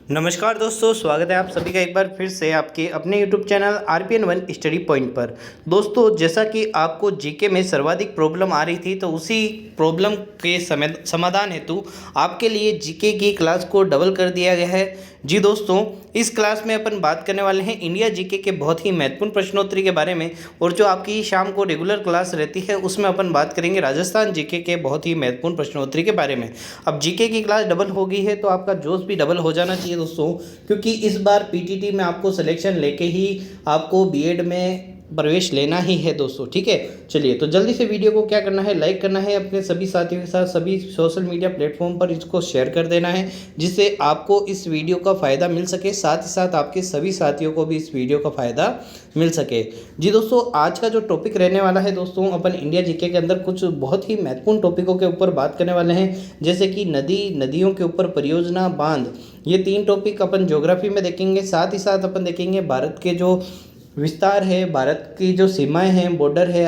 नमस्कार दोस्तों, स्वागत है आप सभी का एक बार फिर से आपके अपने YouTube channel RPN1 study point पर। दोस्तों, जैसा कि आपको जीके में सर्वाधिक प्रॉब्लम आ रही थी, तो उसी प्रॉब्लम के समाधान हेतु आपके लिए जीके की क्लास को डबल कर दिया गया है। जी दोस्तों, इस क्लास में अपन बात करने वाले हैं इंडिया जीके के बहुत ही महत्वपूर्ण प्रश्नोत्तरी के बारे में, और जो आपकी शाम को रेगुलर क्लास रहती है उसमें अपन बात करेंगे राजस्थान जीके के बहुत ही महत्वपूर्ण प्रश्नोत्तरी के बारे में। अब जीके की क्लास डबल हो गई है तो आपका जोश भी डबल हो जाना चाहिए दोस्तों, क्योंकि इस बार पीटीटी में आपको सिलेक्शन लेके ही आपको बीएड में प्रवेश लेना ही है दोस्तों। ठीक है, चलिए तो जल्दी से वीडियो को क्या करना है, लाइक करना है, अपने सभी साथियों के साथ सभी सोशल मीडिया प्लेटफॉर्म पर इसको शेयर कर देना है, जिससे आपको इस वीडियो का फ़ायदा मिल सके, साथ ही साथ आपके सभी साथियों को भी इस वीडियो का फ़ायदा मिल सके। जी दोस्तों, आज का जो टॉपिक रहने वाला है दोस्तों, अपन इंडिया जीके के अंदर कुछ बहुत ही महत्वपूर्ण टॉपिकों के ऊपर बात करने वाले हैं, जैसे कि नदियों के ऊपर परियोजना, बांध। ये 3 टॉपिक अपन ज्योग्राफी में देखेंगे। साथ ही साथ अपन देखेंगे भारत के जो विस्तार है, भारत की जो सीमाएं हैं, बॉर्डर है,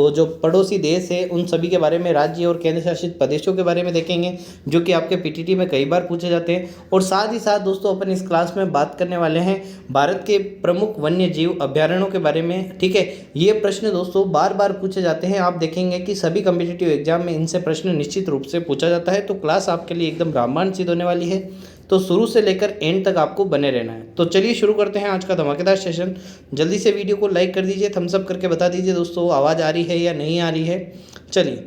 जो पड़ोसी देश है, उन सभी के बारे में, राज्य और केंद्र शासित प्रदेशों के बारे में देखेंगे, जो कि आपके पीटीटी में कई बार पूछे जाते हैं। और साथ ही साथ दोस्तों, अपन इस क्लास में बात करने वाले हैं भारत के प्रमुख वन्य जीव अभ्यारण्यों के बारे में। ठीक है, ये प्रश्न दोस्तों बार बार पूछे जाते हैं। आप देखेंगे कि सभी कम्पिटिटिव एग्जाम में इनसे प्रश्न निश्चित रूप से पूछा जाता है, तो क्लास आपके लिए एकदम रामबाण सिद्ध होने वाली है। तो शुरू से लेकर एंड तक आपको बने रहना है। तो चलिए शुरू करते हैं आज का धमाकेदार सेशन। जल्दी से वीडियो को लाइक कर दीजिए, थम्स अप करके बता दीजिए दोस्तों आवाज़ आ रही है या नहीं आ रही है। चलिए,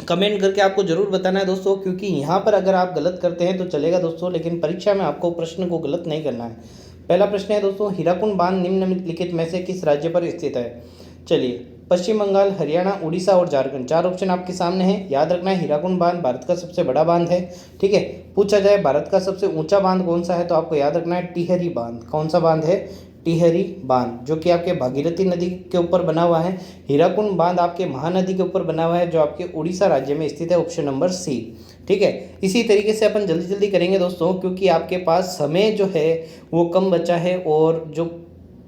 कमेंट करके आपको ज़रूर बताना है दोस्तों, क्योंकि यहाँ पर अगर आप गलत करते हैं तो चलेगा दोस्तों, लेकिन परीक्षा में आपको प्रश्न को गलत नहीं करना है। पहला प्रश्न है दोस्तों, हीराकुंड बांध निम्नलिखित में से किस राज्य पर स्थित है? चलिए, पश्चिम बंगाल, हरियाणा, उड़ीसा और झारखंड। 4 ऑप्शन आपके सामने हैं। याद रखना है, हीराकुंड बांध भारत का सबसे बड़ा बांध है। ठीक है, पूछा जाए भारत का सबसे ऊंचा बांध कौन सा है, तो आपको याद रखना है टिहरी बांध। कौन सा बांध है? टिहरी बांध, जो कि आपके भागीरथी नदी के ऊपर बना हुआ है। हीराकुंड बांध आपके महानदी के ऊपर बना हुआ है, जो आपके उड़ीसा राज्य में स्थित है। Option number C. ठीक है, इसी तरीके से अपन जल्दी जल्दी करेंगे दोस्तों, क्योंकि आपके पास समय जो है वो कम बचा है, और जो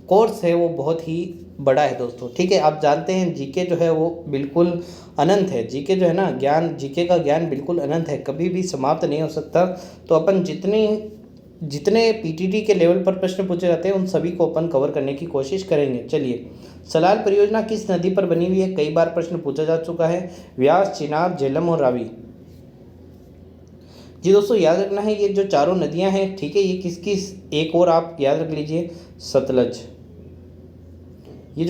कोर्स है वो बहुत ही बड़ा है दोस्तों। ठीक है, आप जानते हैं जीके जो है वो बिल्कुल अनंत है। जीके जो है ना, जीके का ज्ञान बिल्कुल अनंत है, कभी भी समाप्त नहीं हो सकता। तो अपन जितने पीटीटी के लेवल पर प्रश्न पूछे जाते हैं उन सभी को अपन कवर करने की कोशिश करेंगे। चलिए, सलाल परियोजना किस नदी पर बनी हुई है? कई बार प्रश्न पूछा जा चुका है। व्यास, चिनाब, झेलम और रावी। जी दोस्तों, याद रखना है ये जो चारों नदियां हैं, ठीक है, ये किसकी, एक और आप याद रख लीजिए, सतलज। ये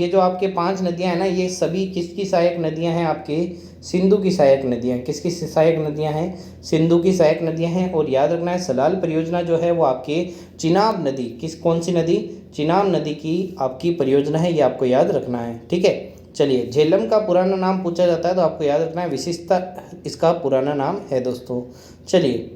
जो आपके 5 नदियां हैं ना, ये सभी किसकी सहायक नदियां हैं? आपके सिंधु की सहायक नदियां हैं। किसकी सहायक नदियां हैं? सिंधु की सहायक नदियां हैं। और याद रखना है, सलाल परियोजना जो है वो आपके चिनाब नदी, कौन सी नदी? चिनाब नदी की आपकी परियोजना है, ये आपको याद रखना है। ठीक है, चलिए, झेलम का पुराना नाम पूछा जाता है, तो आपको याद रखना है विशिष्टता इसका पुराना नाम है दोस्तों। चलिए,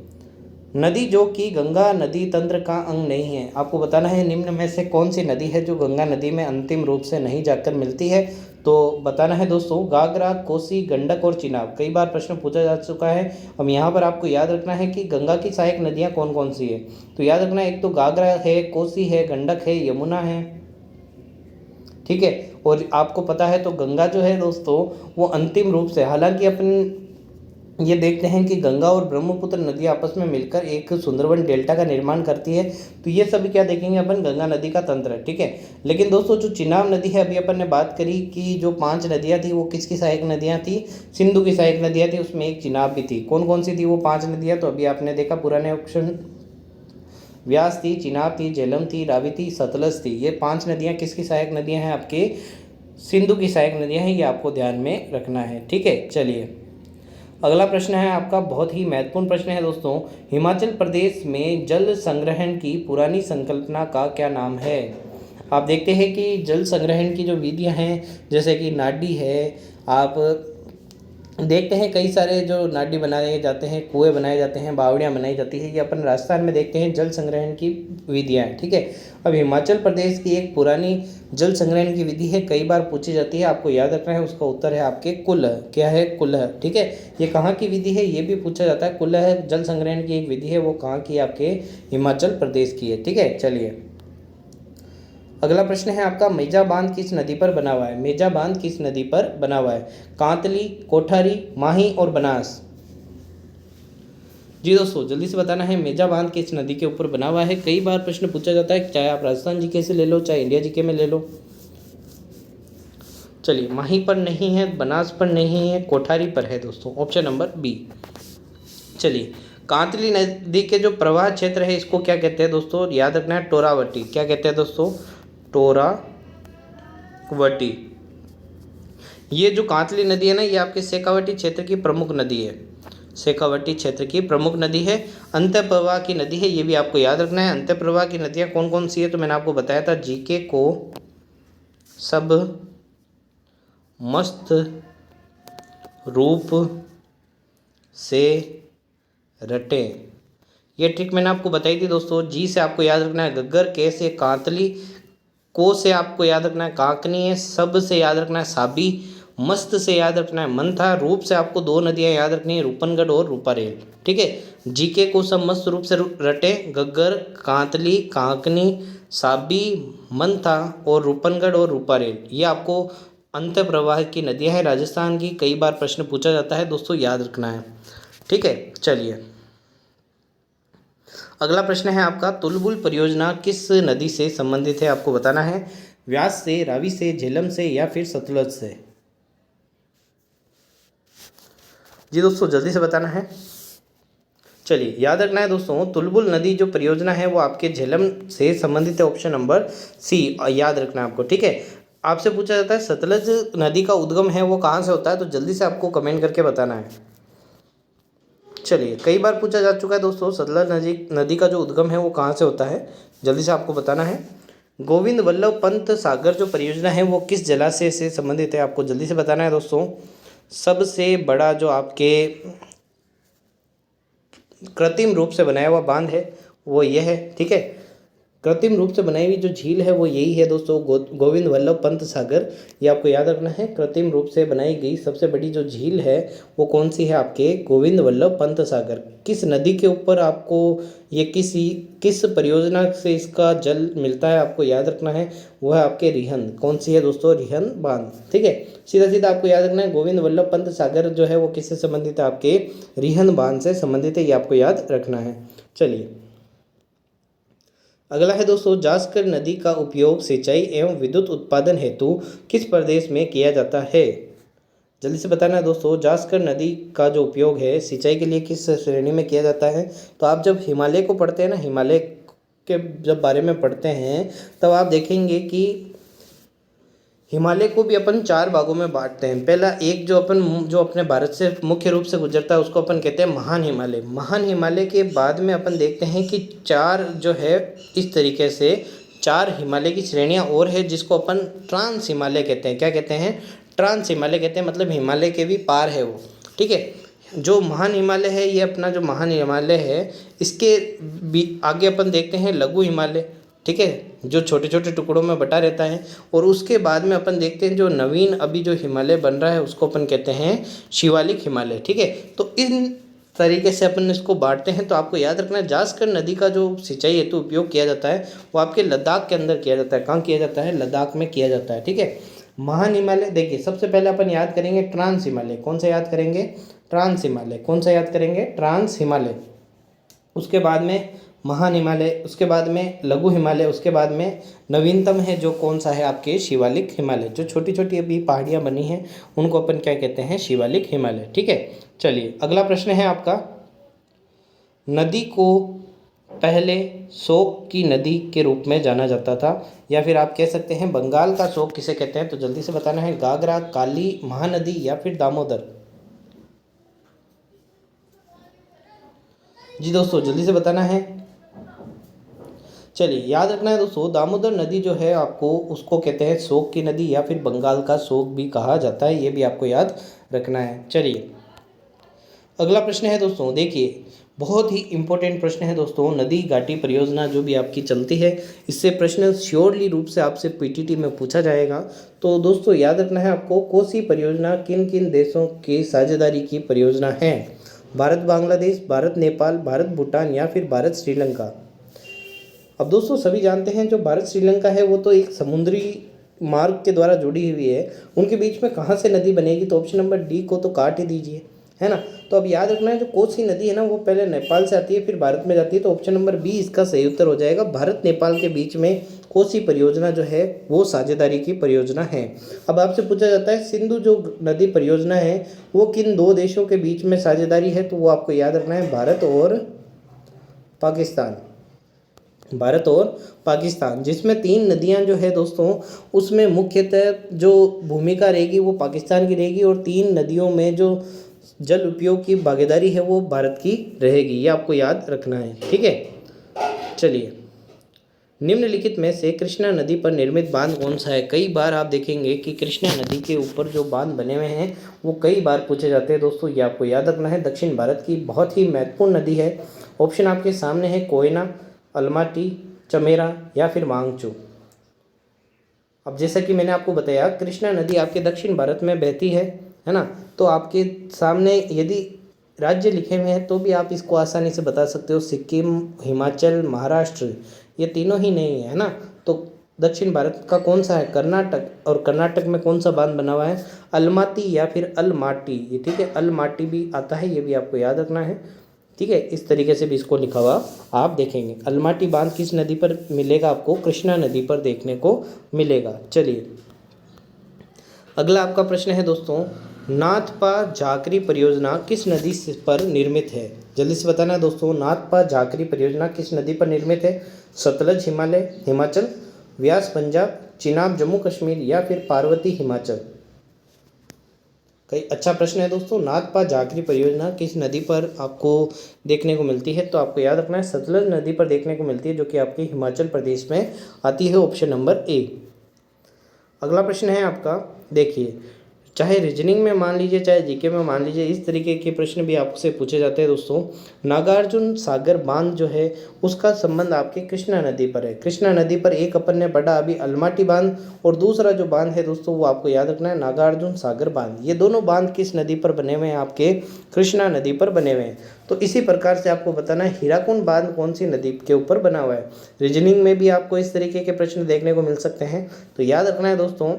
नदी जो कि गंगा नदी तंत्र का अंग नहीं है, आपको बताना है निम्न में से कौन सी नदी है जो गंगा नदी में अंतिम रूप से नहीं जाकर मिलती है? तो बताना है दोस्तों, घाघरा, कोसी, गंडक और चिनाब। कई बार प्रश्न पूछा जा चुका है। अब यहाँ पर आपको याद रखना है कि गंगा की सहायक नदियाँ कौन कौन सी है। तो याद रखना है, एक तो घाघरा है, कोसी है, गंडक है, यमुना है। ठीक है, और आपको पता है तो गंगा जो है दोस्तों वो अंतिम रूप से, हालांकि अपन ये देखते हैं कि गंगा और ब्रह्मपुत्र नदी आपस में मिलकर एक सुंदरवन डेल्टा का निर्माण करती है, तो ये सभी क्या देखेंगे अपन, गंगा नदी का तंत्र। ठीक है, लेकिन दोस्तों जो चिनाब नदी है, अभी अपन ने बात करी कि जो 5 नदियाँ थी वो किसकी सहायक नदियाँ थी? सिंधु की सहायक नदियाँ थी, उसमें एक चिनाब भी थी। कौन कौन सी थी वो 5 नदियाँ? तो अभी आपने देखा पुराने ऑप्शन, व्यास थी, चिनाब थी, झेलम थी, रावी थी, सतलज थी। ये 5 नदियाँ किसकी सहायक नदियाँ हैं? आपके सिंधु की सहायक नदियाँ हैं, ये आपको ध्यान में रखना है। ठीक है, चलिए, अगला प्रश्न है आपका, बहुत ही महत्वपूर्ण प्रश्न है दोस्तों, हिमाचल प्रदेश में जल संग्रहण की पुरानी संकल्पना का क्या नाम है? आप देखते हैं कि जल संग्रहण की जो विधियां हैं, जैसे कि नाडी है, आप देखते हैं कई सारे जो नाडी बनाए जाते हैं, कुएं बनाए जाते हैं, बावड़ियाँ बनाई जाती है, ये अपन राजस्थान में देखते हैं जल संग्रहण की विधियाँ हैं। ठीक है, अब हिमाचल प्रदेश की एक पुरानी जल संग्रहण की विधि है, कई बार पूछी जाती है, आपको याद रखना है, उसका उत्तर है आपके कुल्लह। क्या है? कुल्लह। ठीक है, ये कहाँ की विधि है ये भी पूछा जाता है। कुल्लह जल संग्रहण की एक विधि है, वो कहाँ की? आपके हिमाचल प्रदेश की है। ठीक है, चलिए, अगला प्रश्न है आपका, मेजा बांध किस नदी पर बना हुआ है? मेजा बांध किस नदी पर बना हुआ है? कांतली, कोठारी, माही और बनास। जी दोस्तों जल्दी से बताना है मेजा बांध किस नदी के ऊपर बना हुआ है। कई बार प्रश्न पूछा जाता है, चाहे आप राजस्थान जीके से ले लो चाहे इंडिया जीके में ले लो। चलिए, माही पर नहीं है, बनास पर नहीं है, कोठारी पर है दोस्तों, ऑप्शन नंबर बी। चलिए, कांतली नदी के जो प्रवाह क्षेत्र है इसको क्या कहते हैं दोस्तों, याद रखना है टोरावटी। क्या कहते हैं दोस्तों, टोरावटी। ये जो कांतली नदी है ना, ये आपके शेखावटी क्षेत्र की प्रमुख नदी है, शेखावटी क्षेत्र की प्रमुख नदी है। अंत प्रवाह की नदी है, ये भी आपको याद रखना है। अंत प्रवाह की नदियाँ कौन कौन सी है, तो मैंने आपको बताया था, जीके को सब मस्त रूप से रटे, ये ट्रिक मैंने आपको बताई थी दोस्तों। जी से आपको याद रखना है गग्गर, के से कांतली, को से आपको याद रखना है कांकनी है, सब से याद रखना है साबी, मस्त से याद रखना है मंथा, रूप से आपको दो नदियां याद रखनी है, रूपनगढ़ और रूपारेल। ठीक है, जीके को सब मस्त रूप से रटे, गग्गर, कांतली, कांकनी, साबी, मंथा और रूपनगढ़ और रूपारेल, ये आपको अंत प्रवाह की नदियां हैं राजस्थान की। कई बार प्रश्न पूछा जाता है दोस्तों, याद रखना है। ठीक है, चलिए अगला प्रश्न है आपका, तुलबुल परियोजना किस नदी से संबंधित है, आपको बताना है। व्यास से, रावी से, झेलम से या फिर सतलज से। जी दोस्तों जल्दी से बताना है। चलिए, याद रखना है दोस्तों, तुलबुल नदी जो परियोजना है वो आपके झेलम से संबंधित है, ऑप्शन नंबर सी, याद रखना है आपको। ठीक है, आपसे पूछा जाता है सतलज नदी का उद्गम है वो कहाँ से होता है, तो जल्दी से आपको कमेंट करके बताना है। चलिए, कई बार पूछा जा चुका है दोस्तों, सतलज नदी का जो उद्गम है वो कहाँ से होता है, जल्दी से आपको बताना है। गोविंद वल्लभ पंत सागर जो परियोजना है वो किस जलाशय से संबंधित है, आपको जल्दी से बताना है दोस्तों। सबसे बड़ा जो आपके कृत्रिम रूप से बनाया हुआ बांध है वो ये है। ठीक है, कृत्रिम रूप से बनाई हुई जो झील है वो यही है दोस्तों, गोविंद वल्लभ पंत सागर, ये आपको याद रखना है। कृत्रिम रूप से बनाई गई सबसे बड़ी जो झील है वो कौन सी है, आपके गोविंद वल्लभ पंत सागर। किस नदी के ऊपर आपको ये किस परियोजना से इसका जल मिलता है, आपको याद रखना है, वो है आपके रिहंद। कौन सी है दोस्तों, रिहंद बांध। ठीक है, सीधा सीधा आपको याद रखना है, गोविंद वल्लभ पंत सागर जो है वो किससे संबंधित है, आपके रिहंद बांध से संबंधित है, ये आपको याद रखना है। चलिए, अगला है दोस्तों, जास्कर नदी का उपयोग सिंचाई एवं विद्युत उत्पादन हेतु किस प्रदेश में किया जाता है, जल्दी से बताना है दोस्तों। जास्कर नदी का जो उपयोग है सिंचाई के लिए किस श्रेणी में किया जाता है, तो आप जब हिमालय को पढ़ते हैं ना, हिमालय के जब बारे में पढ़ते हैं तब आप देखेंगे कि हिमालय को भी अपन चार भागों में बांटते हैं। पहला, एक जो अपने भारत से मुख्य रूप से गुजरता है उसको अपन कहते हैं महान हिमालय। महान हिमालय के बाद में अपन देखते हैं कि चार जो है इस तरीके से चार हिमालय की श्रेणियां और है, जिसको अपन ट्रांस हिमालय कहते हैं। क्या कहते हैं, ट्रांस हिमालय कहते हैं, मतलब हिमालय के भी पार है वो। ठीक है, जो महान हिमालय है ये अपना जो महान हिमालय है, इसके भी आगे अपन देखते हैं लघु हिमालय। ठीक है, जो छोटे छोटे टुकड़ों में बटा रहता है। और उसके बाद में अपन देखते हैं जो नवीन अभी जो हिमालय बन रहा है उसको अपन कहते हैं शिवालिक हिमालय। ठीक है, तो इन तरीके से अपन इसको बांटते हैं। तो आपको याद रखना है, जास्कर नदी का जो सिंचाई हेतु उपयोग किया जाता है वो आपके लद्दाख के अंदर किया जाता है। कहाँ किया जाता है, लद्दाख में किया जाता है। ठीक है, महान हिमालय देखिए, सबसे पहले अपन याद करेंगे ट्रांस हिमालय। कौन सा याद करेंगे, ट्रांस हिमालय। कौन सा याद करेंगे, ट्रांस हिमालय। उसके बाद में महान हिमालय, उसके बाद में लघु हिमालय, उसके बाद में नवीनतम है जो कौन सा है, आपके शिवालिक हिमालय। जो छोटी छोटी अभी पहाड़ियाँ बनी हैं उनको अपन क्या कहते हैं, शिवालिक हिमालय। ठीक है, चलिए अगला प्रश्न है आपका, नदी को पहले शोक की नदी के रूप में जाना जाता था, या फिर आप कह सकते हैं बंगाल का शोक किसे कहते हैं, तो जल्दी से बताना है। घाघरा, काली, महानदी या फिर दामोदर। जी दोस्तों जल्दी से बताना है। चलिए, याद रखना है दोस्तों, दामोदर नदी जो है आपको उसको कहते हैं शोक की नदी, या फिर बंगाल का शोक भी कहा जाता है, ये भी आपको याद रखना है। चलिए अगला प्रश्न है दोस्तों, देखिए बहुत ही इंपॉर्टेंट प्रश्न है दोस्तों। नदी घाटी परियोजना जो भी आपकी चलती है, इससे प्रश्न श्योरली रूप से आपसे पीटीटी में पूछा जाएगा। तो दोस्तों याद रखना है आपको, कोसी परियोजना किन किन देशों की साझेदारी की परियोजना है, भारत बांग्लादेश, भारत नेपाल, भारत भूटान या फिर भारत श्रीलंका। अब दोस्तों सभी जानते हैं जो भारत श्रीलंका है वो तो एक समुद्री मार्ग के द्वारा जुड़ी हुई है, उनके बीच में कहाँ से नदी बनेगी, तो ऑप्शन नंबर डी को तो काट ही दीजिए। है ना। तो अब याद रखना है जो कोसी नदी है ना वो पहले नेपाल से आती है फिर भारत में जाती है, तो ऑप्शन नंबर बी इसका सही उत्तर हो जाएगा। भारत नेपाल के बीच में कोसी परियोजना जो है वो साझेदारी की परियोजना है। अब आपसे पूछा जाता है सिंधु जो नदी परियोजना है वो किन दो देशों के बीच में साझेदारी है, तो वो आपको याद रखना है भारत और पाकिस्तान। भारत और पाकिस्तान, जिसमें 3 नदियां जो है दोस्तों उसमें मुख्यतः जो भूमिका रहेगी वो पाकिस्तान की रहेगी और 3 नदियों में जो जल उपयोग की भागीदारी है वो भारत की रहेगी, ये आपको याद रखना है, ठीक है। चलिए, निम्नलिखित में से कृष्णा नदी पर निर्मित बांध कौन सा है। कई बार आप देखेंगे कि कृष्णा नदी के ऊपर जो बांध बने हुए हैं वो कई बार पूछे जाते हैं दोस्तों, ये आपको याद रखना है। दक्षिण भारत की बहुत ही महत्वपूर्ण नदी है। ऑप्शन आपके सामने है कोयना, अलमाटी, चमेरा या फिर मांगचू। अब जैसा कि मैंने आपको बताया कृष्णा नदी आपके दक्षिण भारत में बहती है ना, तो आपके सामने यदि राज्य लिखे हुए हैं तो भी आप इसको आसानी से बता सकते हो। सिक्किम, हिमाचल, महाराष्ट्र, ये तीनों ही नहीं है ना। तो दक्षिण भारत का कौन सा है, कर्नाटक, और कर्नाटक में कौन सा बांध बना हुआ है, अलमाती या फिर अलमाटी, ये ठीक है, अलमाटी भी आता है, ये भी आपको याद रखना है, ठीक है। इस तरीके से भी इसको लिखा हुआ आप देखेंगे। अलमाटी बांध किस नदी पर मिलेगा आपको, कृष्णा नदी पर देखने को मिलेगा। चलिए, अगला आपका प्रश्न है दोस्तों, नाथपा झाकरी परियोजना किस नदी पर निर्मित है। जल्दी से बताना है दोस्तों, नाथपा झाकरी परियोजना किस नदी पर निर्मित है। सतलज हिमालय हिमाचल, व्यास पंजाब, चिनाब जम्मू कश्मीर या फिर पार्वती हिमाचल। कई अच्छा प्रश्न है दोस्तों। नाथपा झाकरी परियोजना किस नदी पर आपको देखने को मिलती है, तो आपको याद रखना है सतलज नदी पर देखने को मिलती है, जो कि आपके हिमाचल प्रदेश में आती है, ऑप्शन नंबर ए। अगला प्रश्न है आपका, देखिए, चाहे रीजनिंग में मान लीजिए चाहे जीके में मान लीजिए, इस तरीके के प्रश्न भी आपसे पूछे जाते हैं दोस्तों। नागार्जुन सागर बांध जो है उसका संबंध आपके कृष्णा नदी पर है। कृष्णा नदी पर एक अपन ने पढ़ा अभी अलमाटी बांध, और दूसरा जो बांध है दोस्तों वो आपको याद रखना है नागार्जुन सागर बांध। ये दोनों बांध किस नदी पर बने हुए हैं, आपके कृष्णा नदी पर बने हुए हैं। तो इसी प्रकार से आपको बताना है हीराकुंड बांध कौन सी नदी के ऊपर बना हुआ है। रीजनिंग में भी आपको इस तरीके के प्रश्न देखने को मिल सकते हैं, तो याद रखना है दोस्तों।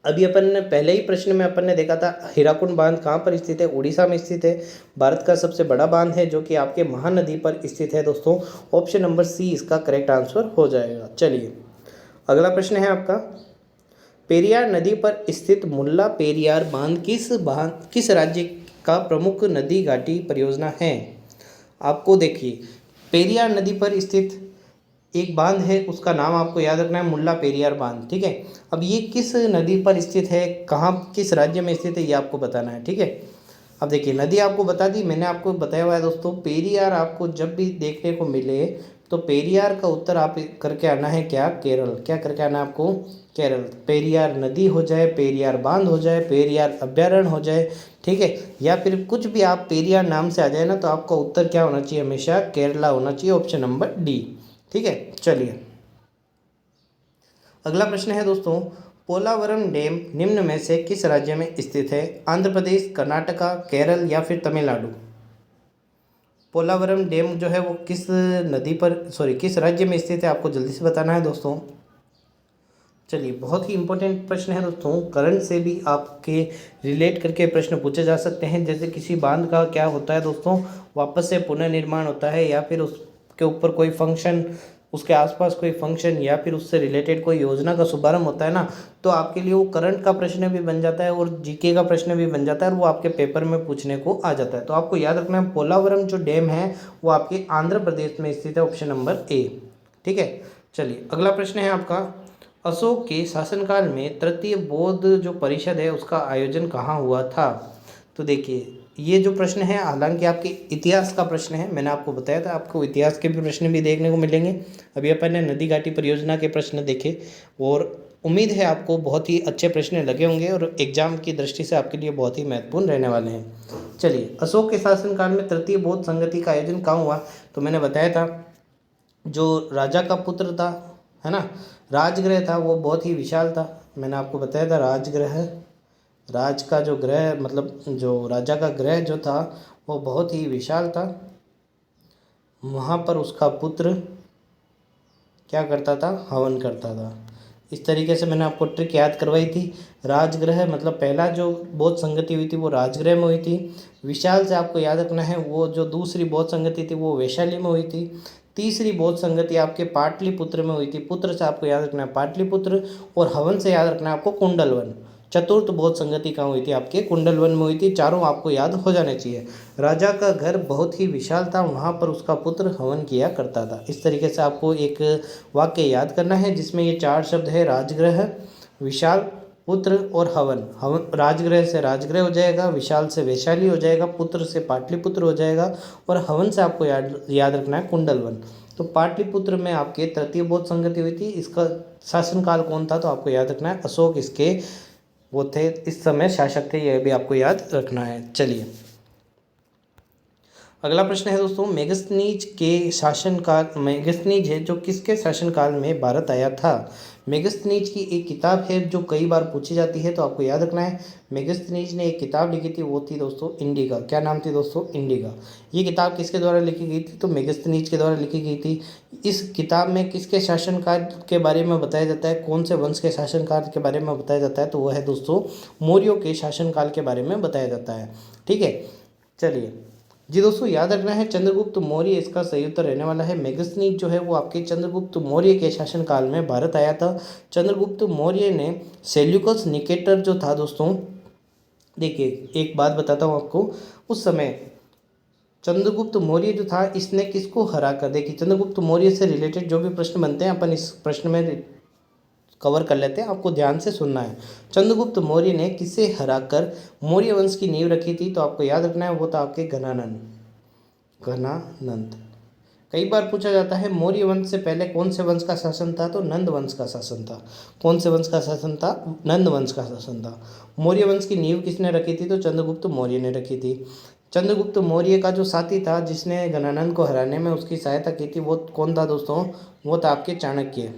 अभी अपन ने पहले ही प्रश्न में अपन ने देखा था हीराकुंड बांध कहाँ पर स्थित है, उड़ीसा में स्थित है। भारत का सबसे बड़ा बांध है जो कि आपके महानदी पर स्थित है दोस्तों। ऑप्शन नंबर सी इसका करेक्ट आंसर हो जाएगा। चलिए, अगला प्रश्न है आपका, पेरियार नदी पर स्थित मुल्ला पेरियार बांध किस राज्य का प्रमुख नदी घाटी परियोजना है। आपको देखिए, पेरियार नदी पर स्थित एक बांध है, उसका नाम आपको याद रखना है मुल्ला पेरियार बांध, ठीक है। अब ये किस नदी पर स्थित है, कहाँ किस राज्य में स्थित है, ये आपको बताना है, ठीक है। अब देखिए, नदी आपको बता दी, मैंने आपको बताया हुआ है दोस्तों। पेरियार आपको जब भी देखने को मिले तो पेरियार का उत्तर आप करके आना है क्या, केरल। क्या करके आना है आपको, केरल। पेरियार नदी हो जाए, पेरियार बांध हो जाए, पेरियार अभ्यारण्य हो जाए, ठीक है, या फिर कुछ भी आप पेरियार नाम से आ जाए ना, तो आपका उत्तर क्या होना चाहिए, हमेशा केरला होना चाहिए, ऑप्शन नंबर डी, ठीक है। चलिए, अगला प्रश्न है दोस्तों, पोलावरम डैम निम्न में से किस राज्य में स्थित है। आंध्र प्रदेश, कर्नाटका, केरल या फिर तमिलनाडु। पोलावरम डैम जो है वो किस नदी पर किस राज्य में स्थित है, आपको जल्दी से बताना है दोस्तों। चलिए, बहुत ही इंपॉर्टेंट प्रश्न है दोस्तों। करंट से भी आपके रिलेट करके प्रश्न पूछे जा सकते हैं। जैसे किसी बांध का क्या होता है दोस्तों, वापस से पुनर्निर्माण होता है, या फिर उसके ऊपर कोई फंक्शन, उसके आसपास कोई फंक्शन, या फिर उससे रिलेटेड कोई योजना का शुभारंभ होता है ना, तो आपके लिए वो करंट का प्रश्न भी बन जाता है और जीके का प्रश्न भी बन जाता है, और वो आपके पेपर में पूछने को आ जाता है। तो आपको याद रखना है पोलावरम जो डैम है वो आपके आंध्र प्रदेश में स्थित है, ऑप्शन नंबर ए, ठीक है। चलिए, अगला प्रश्न है आपका, अशोक के शासनकाल में तृतीय बौद्ध जो परिषद है उसका आयोजन कहाँ हुआ था। तो देखिए, ये जो प्रश्न है हालांकि आपके इतिहास का प्रश्न है, मैंने आपको बताया था आपको इतिहास के भी प्रश्न भी देखने को मिलेंगे। अभी अपन ने नदी घाटी परियोजना के प्रश्न देखे, और उम्मीद है आपको बहुत ही अच्छे प्रश्न लगे होंगे और एग्जाम की दृष्टि से आपके लिए बहुत ही महत्वपूर्ण रहने वाले हैं। चलिए, अशोक के शासनकाल में तृतीय बौद्ध संगति का आयोजन कहाँ हुआ, तो मैंने बताया था जो राजा का पुत्र था, है ना, राजगृह था, वो बहुत ही विशाल था। मैंने आपको बताया था राजगृह, राज का जो गृह मतलब जो राजा का गृह जो था वो बहुत ही विशाल था। वहाँ पर उसका पुत्र क्या करता था, हवन करता था। इस तरीके से मैंने आपको ट्रिक याद करवाई थी। राजगृह मतलब पहला जो बौद्ध संगति हुई थी वो राजगृह में हुई थी। विशाल से आपको याद रखना है वो जो दूसरी बौद्ध संगति थी वो वैशाली में हुई थी। तीसरी बौद्ध संगति आपके पाटलिपुत्र में हुई थी। पुत्र से आपको याद रखना है पाटलिपुत्र, और हवन से याद रखना है आपको कुंडलवन। चतुर्थ बौद्ध संगति कहाँ हुई थी? आपके कुंडलवन में हुई थी। चारों आपको याद हो जाने चाहिए। राजा का घर बहुत ही विशाल था, वहाँ पर उसका पुत्र हवन किया करता था। इस तरीके से आपको एक वाक्य याद करना है जिसमें ये 4 शब्द है, राजगृह, विशाल, पुत्र और हवन। हवन राजगृह से राजगृह हो जाएगा, विशाल से वैशाली हो जाएगा, पुत्र से पाटलिपुत्र हो जाएगा, और हवन से आपको याद रखना है कुंडलवन। तो पाटलिपुत्र में आपके तृतीय बौद्ध संगति हुई थी। इसका शासनकाल कौन था? तो आपको याद रखना है अशोक इसके वो थे, इस समय शासक थे, यह भी आपको याद रखना है। चलिए अगला प्रश्न है दोस्तों, मेगस्थनीज के शासनकाल, मेगस्थनीज है जो किसके शासनकाल में भारत आया था? मेगस्थनीज की एक किताब है जो कई बार पूछी जाती है, तो आपको याद रखना है मेगस्थनीज ने एक किताब लिखी थी, वो थी दोस्तों इंडिका। क्या नाम थी दोस्तों? इंडिका। ये किताब किसके द्वारा लिखी गई थी? तो मेगस्थनीज के द्वारा लिखी गई थी। इस किताब में किसके शासनकाल के बारे में बताया जाता है? कौन से वंश के शासनकाल के बारे में बताया जाता है? तो वह है दोस्तों मौर्यों के शासनकाल के बारे में बताया जाता है। ठीक है, चलिए जी दोस्तों, याद रखना है चंद्रगुप्त मौर्य इसका सही उत्तर रहने वाला है। मेगस्थनीज जो है वो आपके चंद्रगुप्त मौर्य के शासनकाल में भारत आया था। चंद्रगुप्त मौर्य ने सेल्यूकस निकेटर जो था दोस्तों, देखिए एक बात बताता हूँ आपको, उस समय चंद्रगुप्त मौर्य जो था इसने किसको हरा कर, देखिए चंद्रगुप्त मौर्य से रिलेटेड जो भी प्रश्न बनते हैं अपन इस प्रश्न में कवर कर लेते हैं, आपको ध्यान से सुनना है। चंद्रगुप्त मौर्य ने किसे हराकर मौर्य वंश की नींव रखी थी? तो आपको याद रखना है वो था आपके घनानंद। घनानंद कई बार पूछा जाता है मौर्य वंश से पहले कौन से वंश का शासन था? तो नंद वंश का शासन था। कौन से वंश का शासन था? नंद वंश का शासन था। मौर्य वंश की नींव किसने रखी थी? तो चंद्रगुप्त मौर्य ने रखी थी। चंद्रगुप्त मौर्य का जो साथी था जिसने घनानंद को हराने में उसकी सहायता की थी वो कौन था दोस्तों? वो था आपके चाणक्य।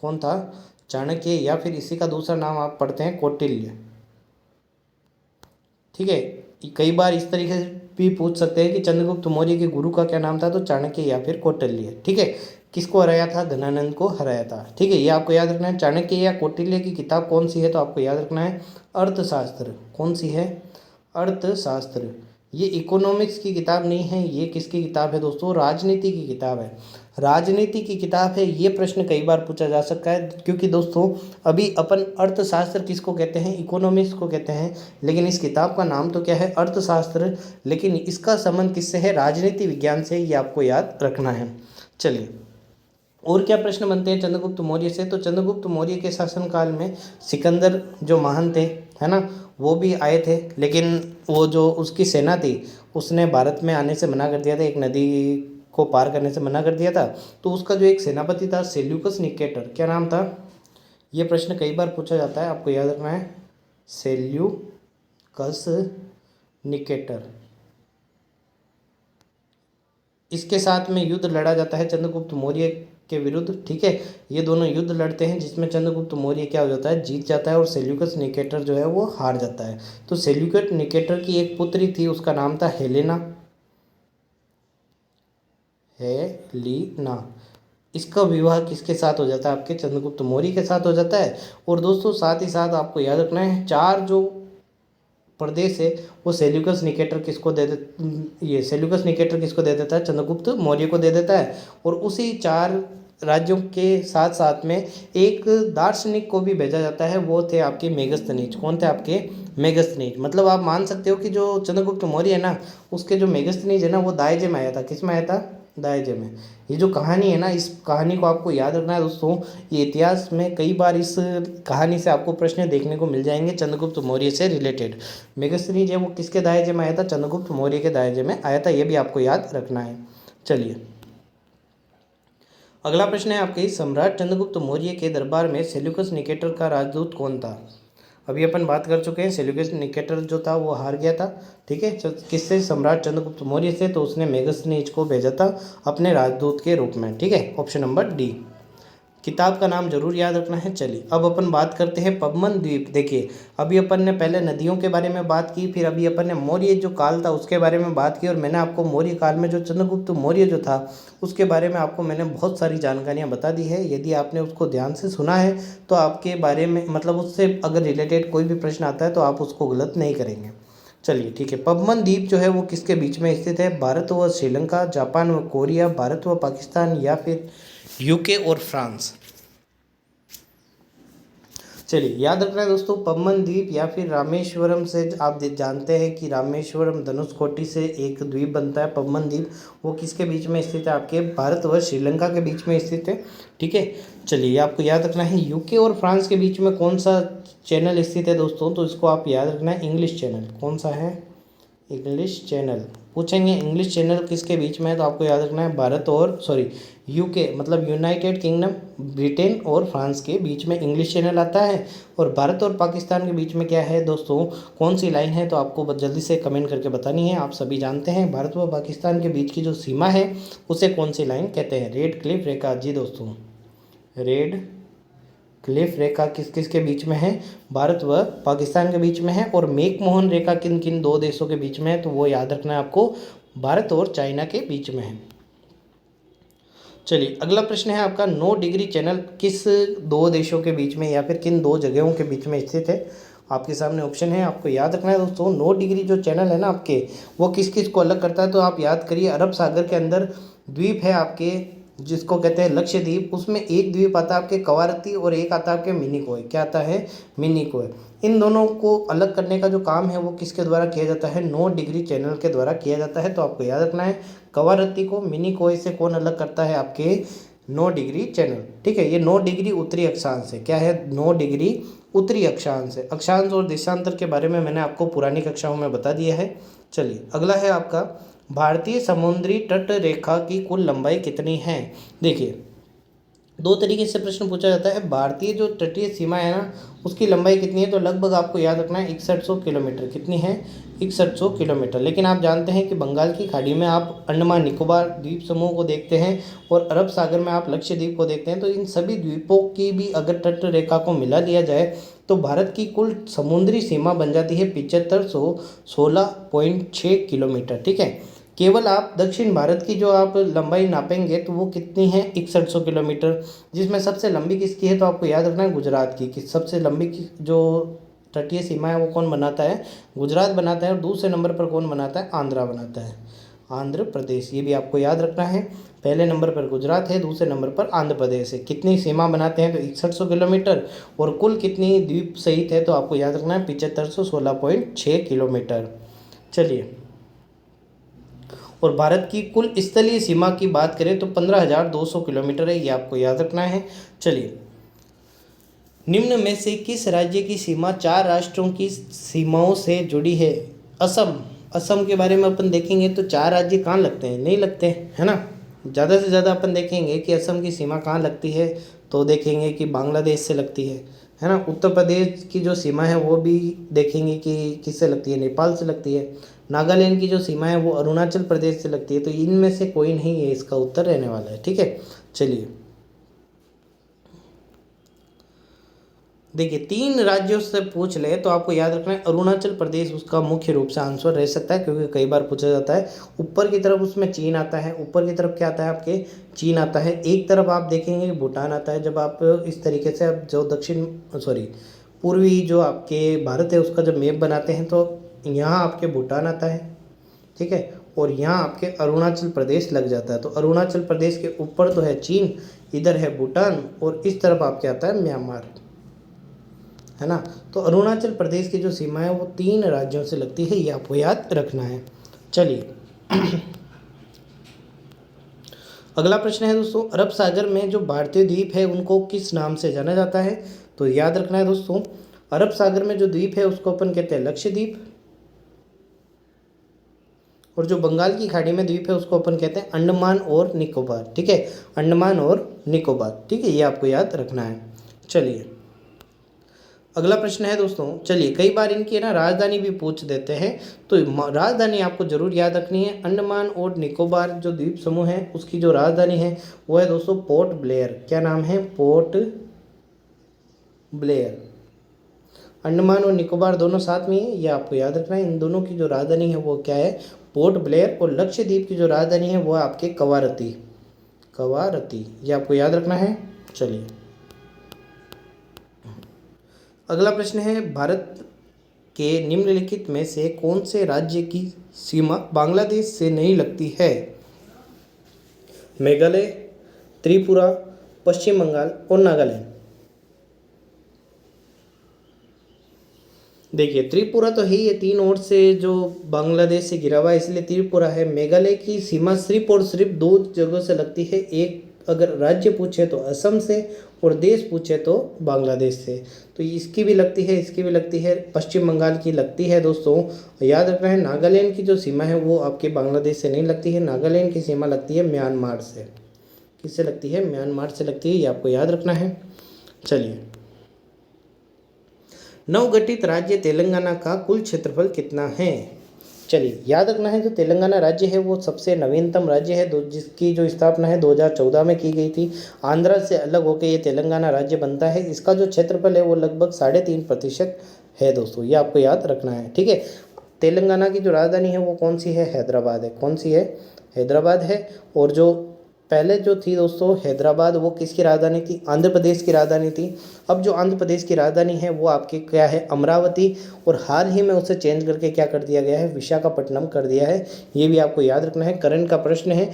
कौन था? चाणक्य, या फिर इसी का दूसरा नाम आप पढ़ते हैं कौटिल्य। ठीक है, कई बार इस तरीके से भी पूछ सकते हैं कि चंद्रगुप्त मौर्य के गुरु का क्या नाम था? तो चाणक्य या फिर कौटिल्य। ठीक है, किसको हराया था? घनानंद को हराया था। ठीक है, ये आपको याद रखना है। चाणक्य या कौटिल्य की किताब कौन सी है? तो आपको याद रखना है अर्थशास्त्र। कौन सी है? अर्थशास्त्र। ये इकोनॉमिक्स की किताब नहीं है, ये किसकी किताब है दोस्तों? राजनीति की किताब है। राजनीति की किताब है। ये प्रश्न कई बार पूछा जा सकता है, क्योंकि दोस्तों अभी अपन अर्थशास्त्र किसको कहते हैं? इकोनॉमिक्स को कहते हैं, लेकिन इस किताब का नाम तो क्या है? अर्थशास्त्र, लेकिन इसका संबंध किससे है? राजनीति विज्ञान से। ये आपको याद रखना है। चलिए और क्या प्रश्न बनते हैं चंद्रगुप्त मौर्य से? तो चंद्रगुप्त मौर्य के शासनकाल में सिकंदर जो महान थे, है ना, वो भी आए थे, लेकिन वो जो उसकी सेना थी उसने भारत में आने से मना कर दिया था, एक नदी को पार करने से मना कर दिया था। तो उसका जो एक सेनापति था सेल्यूकस निकेटर, क्या नाम था? ये प्रश्न कई बार पूछा जाता है, आपको याद रखना है सेल्यूकस निकेटर। इसके साथ में युद्ध लड़ा जाता है चंद्रगुप्त मौर्य के विरुद्ध। ठीक है, ये दोनों युद्ध लड़ते हैं जिसमें चंद्रगुप्त मौर्य क्या हो जाता है? जीत जाता है, और सेल्यूकस निकेटर जो है वो हार जाता है। तो सेल्यूकस निकेटर की एक पुत्री थी, उसका नाम था हेलेना। हेलीना। इसका विवाह किसके साथ हो जाता है? आपके चंद्रगुप्त मौर्य के साथ हो जाता है। और दोस्तों साथ ही साथ आपको याद रखना है 4 जो प्रदेश है वो सेल्यूकस निकेटर किसको दे दे, ये सेल्यूकस निकेटर किसको दे देता है? चंद्रगुप्त मौर्य को दे देता है। और उसी 4 राज्यों के साथ साथ में एक दार्शनिक को भी भेजा जाता है, वो थे आपके मेगस्थनीज। कौन थे आपके? मेगस्थनीज। मतलब आप मान सकते हो कि जो चंद्रगुप्त मौर्य है ना, उसके जो मेगस्थनीज है ना, वो दायजे में आया था। किस में आया था? दायजे में। ये जो कहानी है ना, इस कहानी को आपको याद रखना है दोस्तों। ये इतिहास में कई बार इस कहानी से आपको प्रश्न देखने को मिल जाएंगे चंद्रगुप्त मौर्य से रिलेटेड। मेगस्थनीज है वो किसके दायजे में आया था? चंद्रगुप्त मौर्य के दायजे में आया था, ये भी आपको याद रखना है। चलिए अगला प्रश्न है आपके, सम्राट चंद्रगुप्त मौर्य के दरबार में सेल्यूकस निकेटर का राजदूत कौन था? अभी अपन बात कर चुके हैं, सेल्यूकस निकेटर जो था वो हार गया था। ठीक है, किससे? सम्राट चंद्रगुप्त मौर्य से। तो उसने मेगस्थनीज को भेजा था अपने राजदूत के रूप में। ठीक है, ऑप्शन नंबर डी। किताब का नाम जरूर याद रखना है। चलिए अब अपन बात करते हैं पबमन द्वीप। देखिए अभी अपन ने पहले नदियों के बारे में बात की, फिर अभी अपन ने मौर्य जो काल था उसके बारे में बात की, और मैंने आपको मौर्य काल में जो चंद्रगुप्त मौर्य जो था उसके बारे में आपको मैंने बहुत सारी जानकारियाँ बता दी है। यदि आपने उसको ध्यान से सुना है तो आपके बारे में मतलब उससे अगर रिलेटेड कोई भी प्रश्न आता है तो आप उसको गलत नहीं करेंगे। चलिए ठीक है। पबमन द्वीप जो है वो किसके बीच में स्थित है? भारत व श्रीलंका, जापान व कोरिया, भारत व पाकिस्तान, या फिर यूके और फ्रांस। चलिए याद रखना है दोस्तों, पबमन द्वीप या फिर रामेश्वरम से आप जानते हैं कि रामेश्वरम धनुषकोटी से एक द्वीप बनता है पबमन द्वीप, वो किसके बीच में स्थित है? आपके भारत व श्रीलंका के बीच में स्थित है। ठीक है। चलिए आपको याद रखना है यूके और फ्रांस के बीच में कौन सा चैनल स्थित है दोस्तों, तो इसको आप याद रखना है इंग्लिश चैनल। कौन सा है? English channel. पूछेंगे इंग्लिश चैनल किसके बीच में है, तो आपको याद रखना है भारत और यूके मतलब यूनाइटेड किंगडम, ब्रिटेन और फ्रांस के बीच में इंग्लिश चैनल आता है। और भारत और पाकिस्तान के बीच में क्या है दोस्तों, कौन सी लाइन है, तो आपको बस जल्दी से कमेंट करके बतानी है। आप सभी जानते हैं भारत व पाकिस्तान के बीच की जो सीमा है उसे कौन सी लाइन कहते हैं? रेड क्लिफ रेखा। जी दोस्तों, रेड क्लिफ रेखा किस किस के बीच में है? भारत व पाकिस्तान के बीच में है। और मैकमोहन रेखा किन किन दो देशों के बीच में है, तो वो याद रखना है आपको, भारत और चाइना के बीच में है। चलिए अगला प्रश्न है आपका, 9 डिग्री चैनल किस दो देशों के बीच में या फिर किन दो जगहों के बीच में स्थित है? आपके सामने ऑप्शन है, आपको याद रखना है दोस्तों। 9 डिग्री जो चैनल है ना आपके, वो किस किस को अलग करता है, तो आप याद करिए अरब सागर के अंदर द्वीप है आपके जिसको कहते हैं लक्षद्वीप, उसमें एक द्वीप आता है आपके कवारत्ती और एक आता है आपके मिनिकोय। क्या आता है? मिनिकोय। इन दोनों को अलग करने का जो काम है वो किसके द्वारा किया जाता है? 9 डिग्री चैनल के द्वारा किया जाता है। तो आपको याद रखना है कवारत्ती को मिनिकोय से कौन अलग करता है? आपके 9 डिग्री चैनल। ठीक है। ये 9 डिग्री उत्तरी अक्षांश है। क्या है? 9 डिग्री उत्तरी अक्षांश है। अक्षांश और देशांतर के बारे में मैंने आपको पुरानी कक्षाओं में बता दिया है। चलिए अगला है आपका, भारतीय समुद्री तट रेखा की कुल लंबाई कितनी है? देखिए दो तरीके से प्रश्न पूछा जाता है। भारतीय जो तटीय सीमा है ना उसकी लंबाई कितनी है, तो लगभग आपको याद रखना है 6100 किलोमीटर। कितनी है? 6100 किलोमीटर। लेकिन आप जानते हैं कि बंगाल की खाड़ी में आप अंडमान निकोबार द्वीप समूह को देखते हैं और अरब सागर में आप लक्षद्वीप को देखते हैं, तो इन सभी द्वीपों की भी अगर तट रेखा को मिला लिया जाए तो भारत की कुल समुद्री सीमा बन जाती है 7516.6 किलोमीटर। ठीक है। केवल आप दक्षिण भारत की जो आप लंबाई नापेंगे तो वो कितनी है? 6100 किलोमीटर। जिसमें सबसे लंबी किसकी है, तो आपको याद रखना है गुजरात की। कि सबसे लंबी की जो तटीय सीमा है वो कौन बनाता है? गुजरात बनाता है। और दूसरे नंबर पर कौन बनाता है? आंध्रा बनाता है, आंध्र प्रदेश। ये भी आपको याद रखना है। पहले नंबर पर गुजरात है, दूसरे नंबर पर आंध्र प्रदेश है। कितनी सीमा बनाते हैं, तो 6100 किलोमीटर। और कुल कितनी द्वीप सहित है, तो आपको याद रखना है 7516.6 किलोमीटर। चलिए, और भारत की कुल स्थलीय सीमा की बात करें तो 15200 किलोमीटर है, ये आपको याद रखना है। चलिए, निम्न में से किस राज्य की सीमा 4 राष्ट्रों की सीमाओं से जुड़ी है? असम। असम के बारे में अपन देखेंगे तो 4 राज्य कहाँ लगते हैं? नहीं लगते, है ना। ज़्यादा से ज़्यादा अपन देखेंगे कि असम की सीमा कहाँ लगती है, तो देखेंगे कि बांग्लादेश से लगती है ना। उत्तर प्रदेश की जो सीमा है वो भी देखेंगे कि किससे लगती है? नेपाल से लगती है। नागालैंड की जो सीमा है वो अरुणाचल प्रदेश से लगती है। तो इनमें से कोई नहीं है इसका उत्तर रहने वाला है। ठीक है। चलिए, देखिए 3 राज्यों से पूछ ले तो आपको याद रखना है अरुणाचल प्रदेश उसका मुख्य रूप से आंसर रह सकता है, क्योंकि कई बार पूछा जाता है। ऊपर की तरफ उसमें चीन आता है, ऊपर की तरफ क्या आता है आपके? चीन आता है। एक तरफ आप देखेंगे कि भूटान आता है। जब आप इस तरीके से आप जो पूर्वी जो आपके भारत है उसका जब मैप बनाते हैं तो यहाँ आपके भूटान आता है। ठीक है। और यहाँ आपके अरुणाचल प्रदेश लग जाता है। तो अरुणाचल प्रदेश के ऊपर तो है चीन, इधर है भूटान, और इस तरफ आपके आता है म्यांमार, है ना। तो अरुणाचल प्रदेश की जो सीमा है वो 3 राज्यों से लगती है, ये आपको याद रखना है। चलिए, अगला प्रश्न है दोस्तों, अरब सागर में जो भारतीय द्वीप है उनको किस नाम से जाना जाता है? तो याद रखना है दोस्तों, अरब सागर में जो द्वीप है उसको अपन कहते हैं लक्षद्वीप, और जो बंगाल की खाड़ी में द्वीप है उसको अपन कहते हैं अंडमान और निकोबार। ठीक है, अंडमान और निकोबार। ठीक है, ये आपको याद रखना है। चलिए, अगला प्रश्न है दोस्तों, चलिए कई बार इनकी है ना राजधानी भी पूछ देते हैं, तो राजधानी आपको जरूर याद रखनी है। अंडमान और निकोबार जो द्वीप समूह है उसकी जो राजधानी है वो है दोस्तों पोर्ट ब्लेयर। क्या नाम है? Port Blair. अंडमान और निकोबार दोनों साथ में है, ये आपको याद रखना है। इन दोनों की जो राजधानी है वो क्या है? Port Blair. और लक्षद्वीप की जो राजधानी है वो आपके कवारती। कवारती, ये आपको याद रखना है। चलिए अगला प्रश्न है, भारत के निम्नलिखित में से कौन से राज्य की सीमा बांग्लादेश से नहीं लगती है? मेघालय, त्रिपुरा, पश्चिम बंगाल और नागालैंड। देखिए त्रिपुरा तो है, ये तीन ओर से जो बांग्लादेश से घिरा हुआ है इसलिए त्रिपुरा है। मेघालय की सीमा सिर्फ और सिर्फ दो जगहों से लगती है, एक अगर राज्य पूछे तो असम से और देश पूछे तो बांग्लादेश से। तो इसकी भी लगती है, इसकी भी लगती है, पश्चिम बंगाल की लगती है दोस्तों। याद रखना है नागालैंड की जो सीमा है वो आपके बांग्लादेश से नहीं लगती है, नागालैंड की सीमा लगती है म्यांमार से। किससे लगती है? म्यांमार से लगती है, ये आपको याद रखना है। चलिए नवगठित राज्य तेलंगाना का कुल क्षेत्रफल कितना है? चलिए याद रखना है जो तेलंगाना राज्य है वो सबसे नवीनतम राज्य है, जिसकी जो स्थापना है 2014 में की गई थी। आंध्रा से अलग होकर ये तेलंगाना राज्य बनता है। इसका जो क्षेत्रफल है वो लगभग 3.5% है दोस्तों, ये आपको याद रखना है। ठीक है, तेलंगाना की जो राजधानी है वो कौन सी है? हैदराबाद है। कौन सी है? हैदराबाद है। और जो पहले जो थी दोस्तों हैदराबाद, वो किसकी राजधानी थी? आंध्र प्रदेश की राजधानी थी। अब जो आंध्र प्रदेश की राजधानी है वो आपकी क्या है? अमरावती। और हाल ही में उसे चेंज करके क्या कर दिया गया है? विशाखापट्टनम कर दिया है। ये भी आपको याद रखना है, करंट का प्रश्न है।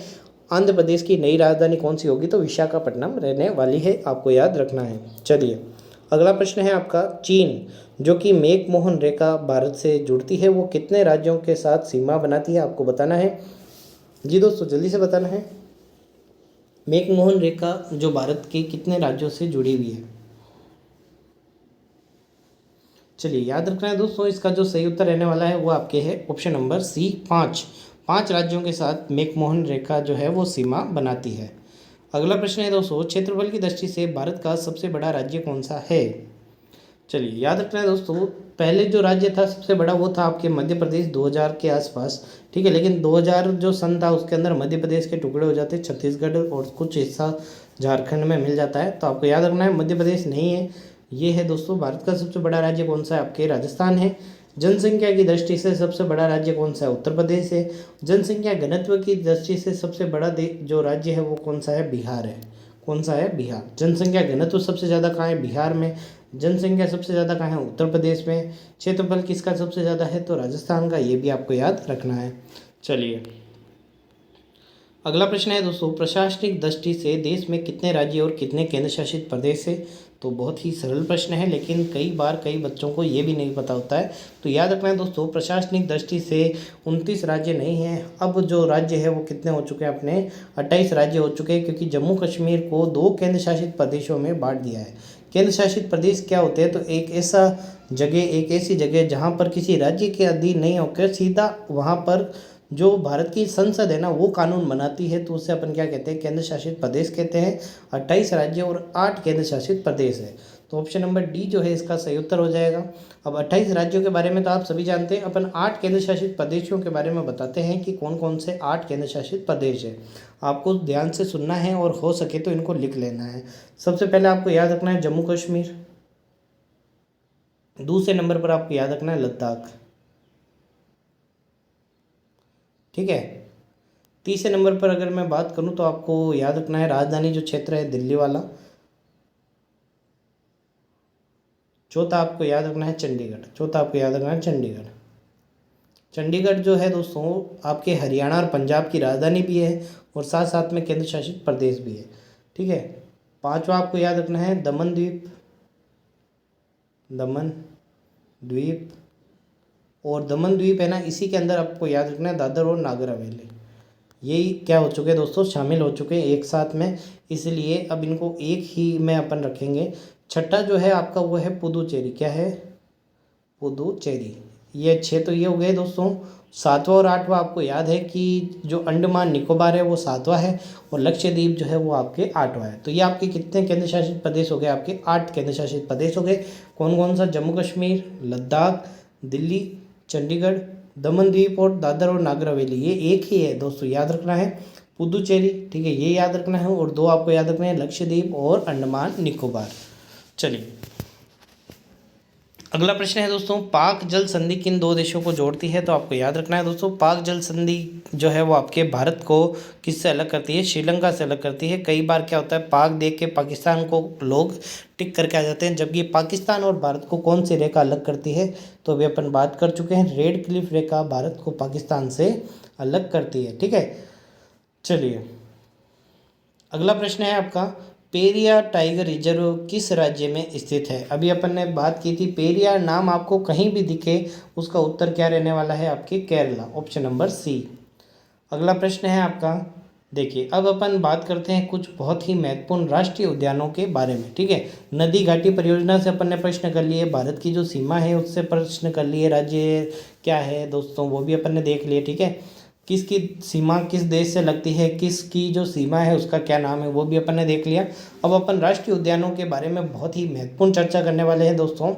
आंध्र प्रदेश की नई राजधानी कौन सी होगी? तो विशाखापट्टनम रहने वाली है, आपको याद रखना है। चलिए अगला प्रश्न है आपका, चीन जो कि मैकमोहन रेखा भारत से जुड़ती है वो कितने राज्यों के साथ सीमा बनाती है? आपको बताना है। जी दोस्तों जल्दी से बताना है। मैकमोहन रेखा जो भारत के कितने राज्यों से जुड़ी हुई है? चलिए याद रखना है दोस्तों, इसका जो सही उत्तर रहने वाला है वो आपके है ऑप्शन नंबर सी, 5 राज्यों के साथ मैकमोहन रेखा जो है वो सीमा बनाती है। अगला प्रश्न है दोस्तों, क्षेत्रफल की दृष्टि से भारत का सबसे बड़ा राज्य कौन सा है? चलिए याद रखना है दोस्तों, पहले जो राज्य था सबसे बड़ा वो था आपके मध्य प्रदेश 2000 के आसपास। ठीक है, लेकिन 2000 जो सन था उसके अंदर मध्य प्रदेश के टुकड़े हो जाते, छत्तीसगढ़ और कुछ हिस्सा झारखंड में मिल जाता है। तो आपको याद रखना है मध्य प्रदेश नहीं है, ये है दोस्तों भारत का सबसे बड़ा राज्य कौन सा है? आपके राजस्थान है। जनसंख्या की दृष्टि से सबसे बड़ा राज्य कौन सा है? उत्तर प्रदेश है। जनसंख्या घनत्व की दृष्टि से सबसे बड़ा जो राज्य है वो कौन सा है? बिहार है। कौन सा है? बिहार। जनसंख्या घनत्व सबसे ज़्यादा कहाँ है? बिहार में। जनसंख्या सबसे ज़्यादा कहाँ है? उत्तर प्रदेश में। क्षेत्रफल किसका सबसे ज़्यादा है? तो राजस्थान का, ये भी आपको याद रखना है। चलिए अगला प्रश्न है दोस्तों, प्रशासनिक दृष्टि से देश में कितने राज्य और कितने केंद्र शासित प्रदेश है? तो बहुत ही सरल प्रश्न है, लेकिन कई बार कई बच्चों को ये भी नहीं पता होता है। तो याद रखना है दोस्तों, प्रशासनिक दृष्टि से 29 राज्य नहीं है। अब जो राज्य है वो कितने हो चुके हैं? अपने 28 राज्य हो चुके हैं, क्योंकि जम्मू कश्मीर को 2 केंद्र शासित प्रदेशों में बांट दिया है। केंद्र शासित प्रदेश क्या होते हैं? तो एक ऐसी जगह जहाँ पर किसी राज्य के अधीन नहीं होकर सीधा वहाँ पर जो भारत की संसद है ना वो कानून बनाती है, तो उसे अपन क्या कहते हैं? केंद्र शासित प्रदेश कहते हैं। 28 राज्य और 8 केंद्र शासित प्रदेश है। तो ऑप्शन नंबर डी जो है इसका सही उत्तर हो जाएगा। अब 28 राज्यों के बारे में तो आप सभी जानते हैं, अपन 8 केंद्र शासित प्रदेशों के बारे में बताते हैं कि कौन कौन से 8 केंद्र शासित प्रदेश है। आपको ध्यान से सुनना है और हो सके तो इनको लिख लेना है। सबसे पहले आपको याद रखना है जम्मू कश्मीर। दूसरे नंबर पर आपको याद रखना है लद्दाख। ठीक है, तीसरे नंबर पर अगर मैं बात करूं तो आपको याद रखना है राजधानी जो क्षेत्र है दिल्ली वाला। चौथा आपको याद रखना है चंडीगढ़। चंडीगढ़ जो है दोस्तों आपके हरियाणा और पंजाब की राजधानी भी है और साथ साथ में केंद्र शासित प्रदेश भी है। ठीक है, पांचवा आपको याद रखना है दमन द्वीप। और दमन द्वीप है ना, इसी के अंदर आपको याद रखना है दादर और नागर हवेली। यही क्या हो चुके हैं दोस्तों? शामिल हो चुके हैं एक साथ में, इसलिए अब इनको एक ही में अपन रखेंगे। छठा जो है आपका वो है पुदुचेरी। क्या है? पुदुचेरी। ये 6 तो ये हो गए दोस्तों। सातवां और आठवां आपको याद है कि जो अंडमान निकोबार है वो सातवां है और लक्षद्वीप जो है वो आपके आठवां है। तो ये आपके कितने केंद्र शासित प्रदेश हो गए? आपके 8 केंद्र शासित प्रदेश हो गए। कौन कौन सा? जम्मू कश्मीर, लद्दाख, दिल्ली, चंडीगढ़, दमन द्वीप और दादर और नागर हवेली। ये एक ही है दोस्तों, याद रखना है। पुदुचेरी, ठीक है, ये याद रखना है। और 2 आपको याद रखना है, लक्षद्वीप और अंडमान निकोबार। चलिए अगला प्रश्न है दोस्तों, पाक जल संधि किन 2 देशों को जोड़ती है? तो आपको याद रखना है दोस्तों, पाक जल संधि जो है वो आपके भारत को किससे अलग करती है? श्रीलंका से अलग करती है। कई बार क्या होता है, पाक देख के पाकिस्तान को लोग टिक करके आ जाते हैं, जबकि पाकिस्तान और भारत को कौन सी रेखा अलग करती है? तो अभी अपन बात कर चुके हैं, रेड क्लिफ रेखा भारत को पाकिस्तान से अलग करती है। ठीक है, चलिए अगला प्रश्न है आपका, पेरियार टाइगर रिजर्व किस राज्य में स्थित है? अभी अपन ने बात की थी, पेरियार नाम आपको कहीं भी दिखे उसका उत्तर क्या रहने वाला है? आपके केरला, ऑप्शन नंबर सी। अगला प्रश्न है आपका, देखिए अब अपन बात करते हैं कुछ बहुत ही महत्वपूर्ण राष्ट्रीय उद्यानों के बारे में। ठीक है, नदी घाटी परियोजना से अपन ने प्रश्न कर लिए, भारत की जो सीमा है उससे प्रश्न कर लिए, राज्य क्या है दोस्तों वो भी अपन ने देख लिए। ठीक है, किसकी सीमा किस देश से लगती है, किसकी जो सीमा है उसका क्या नाम है, वो भी अपन ने देख लिया। अब अपन राष्ट्रीय उद्यानों के बारे में बहुत ही महत्वपूर्ण चर्चा करने वाले हैं दोस्तों।